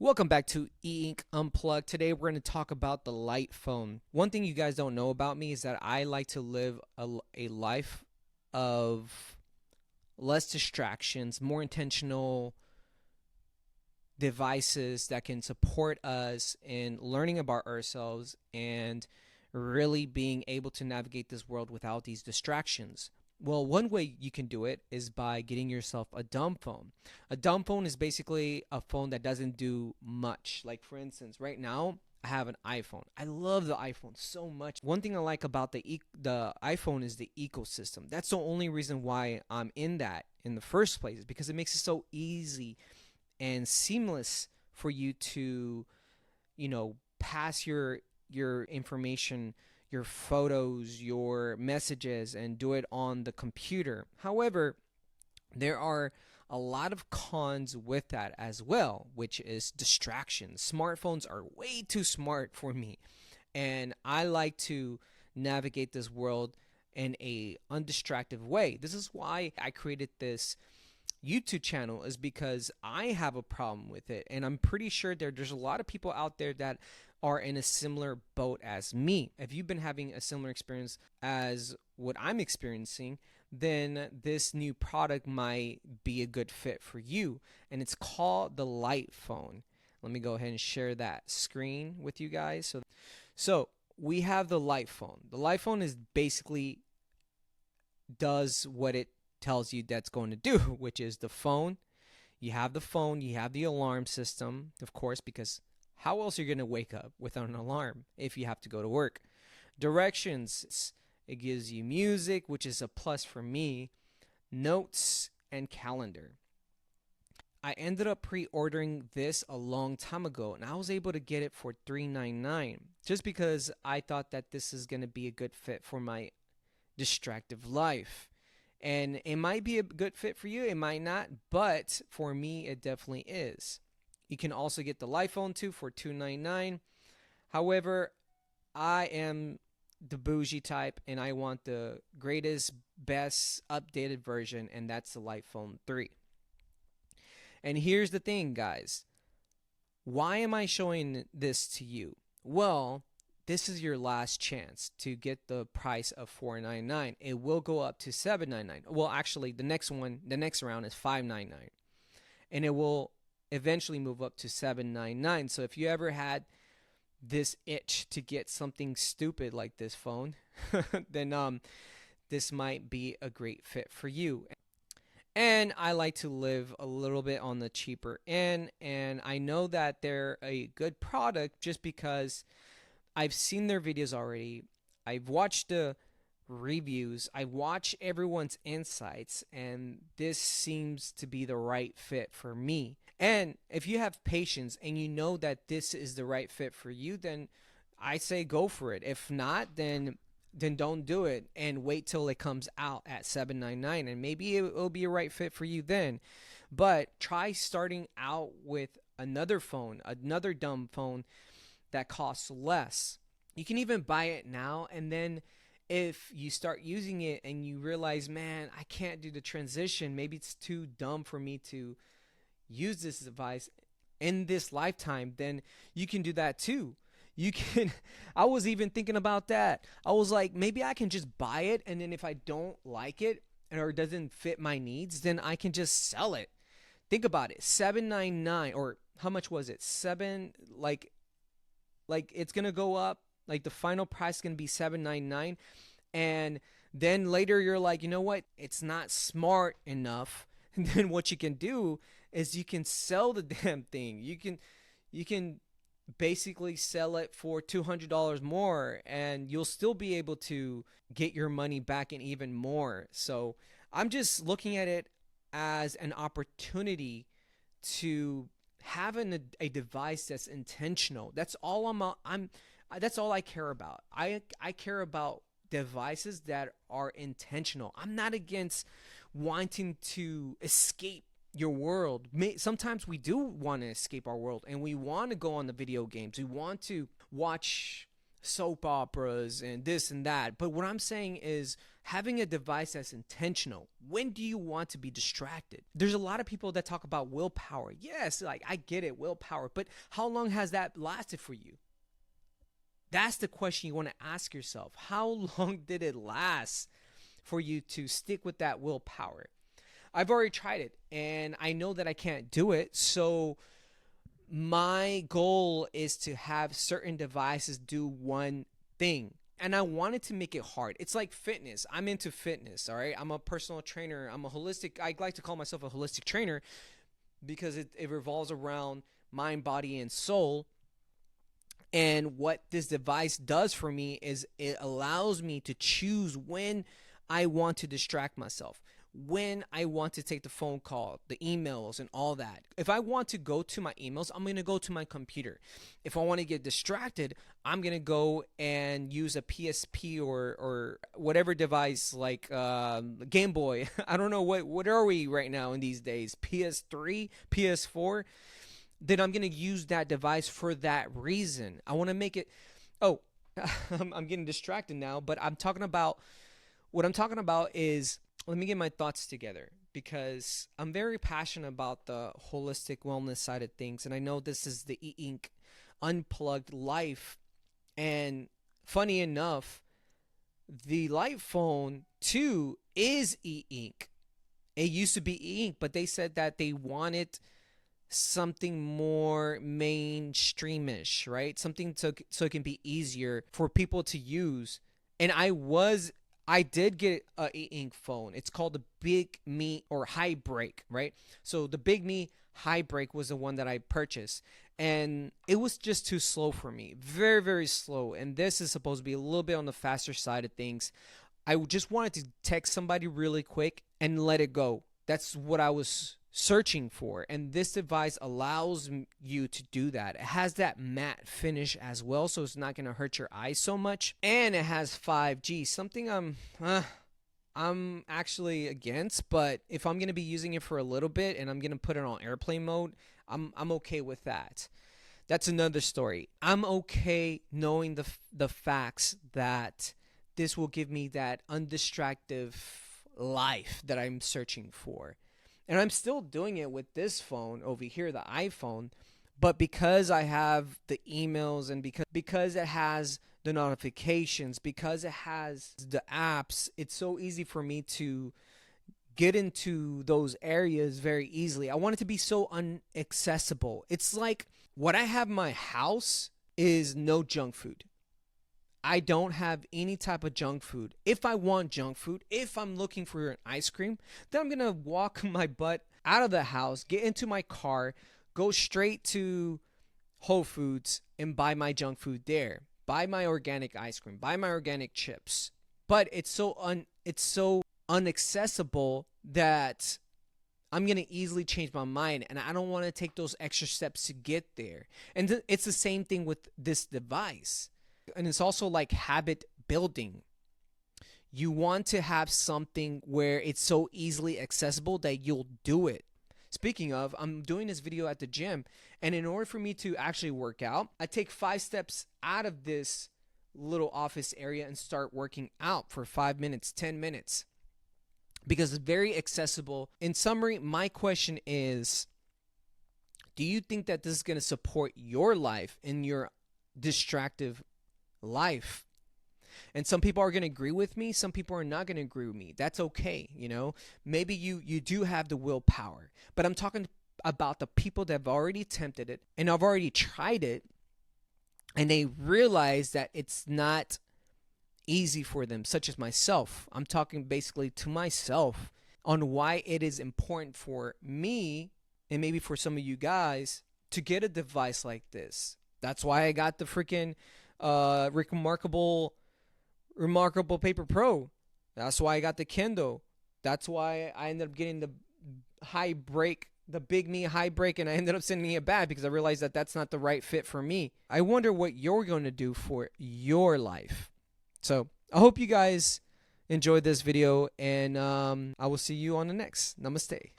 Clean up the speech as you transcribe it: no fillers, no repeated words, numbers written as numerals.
Welcome back to Unplugged. Today we're going to talk about the light phone. One thing you guys don't know about me is that I like to live a life of less distractions, more intentional devices that can support us in learning about ourselves and really being able to navigate this world without these distractions. Well, one way you can do it is by getting yourself a dumb phone. A dumb phone is basically a phone that doesn't do much. Like, for instance, right now I have an iPhone. I love the iPhone so much. One thing I like about the iPhone is the ecosystem. That's the only reason why I'm in that in the first place, is because it makes it so easy and seamless for you to, pass your information, your photos, your messages, and do it on the computer. However, there are a lot of cons with that as well, which is distractions. Smartphones are way too smart for me, and I like to navigate this world in a undistracted way. This is why I created this YouTube channel, is because I have a problem with it, and I'm pretty sure there's a lot of people out there that are in a similar boat as me. If you've been having a similar experience as what I'm experiencing, then this new product might be a good fit for you, and it's called the Light Phone. Let me go ahead and share that screen with you guys. So we have the Light Phone. The Light Phone is basically does what it tells you that's going to do, which is the phone. You have the phone, you have the alarm system, of course, because how else are you going to wake up without an alarm if you have to go to work? Directions, it gives you music, which is a plus for me, notes, and calendar. I ended up pre-ordering this a long time ago, and I was able to get it for $3.99 just because I thought that this is going to be a good fit for my distractive life. And it might be a good fit for you, it might not, but for me, it definitely is. You can also get the Light Phone 2 for $2.99. However, I am the bougie type, and I want the greatest, best, updated version, and that's the Light Phone 3. And here's the thing, guys. Why am I showing this to you? Well, this is your last chance to get the price of $4.99. It will go up to $7.99. Well, actually, the next round is $5.99, and it will eventually move up to $7.99. So if you ever had this itch to get something stupid like this phone, then this might be a great fit for you. And I like to live a little bit on the cheaper end, and I know that they're a good product just because I've seen their videos already. I've watched the reviews. I watch everyone's insights, and this seems to be the right fit for me. And if you have patience and you know that this is the right fit for you, then I say go for it. If not, then don't do it and wait till it comes out at $7.99, and maybe it'll be a right fit for you then. But try starting out with another phone, another dumb phone that costs less. You can even buy it now, and then if you start using it and you realize, man, I can't do the transition, maybe it's too dumb for me to use this device in this lifetime, then you can do that too. You can I was even thinking about that. I was like, maybe I can just buy it, and then if I don't like it or it doesn't fit my needs, then I can just sell it. Think about it. $7.99, or how much was it? Like it's gonna go up, like the final price is gonna be $7.99, and then later you're like, you know what, it's not smart enough. And then what you can do is you can sell the damn thing. You can basically sell it for $200 more, and you'll still be able to get your money back and even more. So I'm just looking at it as an opportunity to having a device that's intentional. That's all that's all I care about. I care about devices that are intentional. I'm not against wanting to escape your world. Sometimes we do want to escape our world, and we want to go on the video games. We want to watch soap operas and this and that. But what I'm saying is having a device that's intentional. When do you want to be distracted? There's a lot of people that talk about willpower. Yes, like I get it, willpower. But how long has that lasted for you? That's the question you want to ask yourself. How long did it last for you to stick with that willpower? I've already tried it and I know that I can't do it. So my goal is to have certain devices do one thing. And I wanted to make it hard. It's like fitness. I'm into fitness, all right? I'm a personal trainer. I like to call myself a holistic trainer because it revolves around mind, body, and soul. And what this device does for me is it allows me to choose when I want to distract myself, when I want to take the phone call, the emails, and all that. If I want to go to my emails, I'm going to go to my computer. If I want to get distracted, I'm going to go and use a PSP or whatever device like Game Boy. I don't know, what are we right now in these days? PS3, PS4? Then I'm going to use that device for that reason. I want to make it, I'm getting distracted now, but what I'm talking about is, let me get my thoughts together because I'm very passionate about the holistic wellness side of things. And I know this is the E-Ink Unplugged life. And funny enough, the Light Phone 2 is E-Ink. It used to be E-Ink, but they said that they wanted something more mainstreamish, right? Something so it can be easier for people to use. And I did get a E-Ink phone. It's called the Big Me or High Break, right? So the Big Me High Break was the one that I purchased. And it was just too slow for me. Very, very slow. And this is supposed to be a little bit on the faster side of things. I just wanted to text somebody really quick and let it go. That's what I was searching for, and this device allows you to do that. It has that matte finish as well, so it's not going to hurt your eyes so much, and it has 5G, something I'm actually against, but if I'm going to be using it for a little bit and I'm going to put it on airplane mode, I'm okay with that. That's another story. I'm okay knowing the facts that this will give me that undistractive life that I'm searching for. And I'm still doing it with this phone over here, the iPhone. But because I have the emails and because it has the notifications, because it has the apps, it's so easy for me to get into those areas very easily. I want it to be so inaccessible. It's like what I have in my house is no junk food. I don't have any type of junk food. If I want junk food, if I'm looking for an ice cream, then I'm going to walk my butt out of the house, get into my car, go straight to Whole Foods and buy my junk food there. Buy my organic ice cream, buy my organic chips. But it's so unaccessible that I'm going to easily change my mind, and I don't want to take those extra steps to get there. And it's the same thing with this device. And it's also like habit building. You want to have something where it's so easily accessible that you'll do it. Speaking of, I'm doing this video at the gym, and in order for me to actually work out, I take 5 steps out of this little office area and start working out for 5 minutes, 10 minutes, because it's very accessible. In summary, my question is, do you think that this is going to support your life in your distractive life? And some people are going to agree with me, some people are not going to agree with me. That's okay, you know. Maybe you do have the willpower, but I'm talking about the people that have already attempted it and have already tried it, and they realize that it's not easy for them, such as myself. I'm talking basically to myself on why it is important for me, and maybe for some of you guys, to get a device like this. That's why I got the freaking Remarkable Paper Pro. That's why I got the Kindle. That's why I ended up getting the High Break, the Big Me High Break, and I ended up sending it back because I realized that that's not the right fit for me. I wonder what you're going to do for your life. So I hope you guys enjoyed this video, and I will see you on the next. Namaste.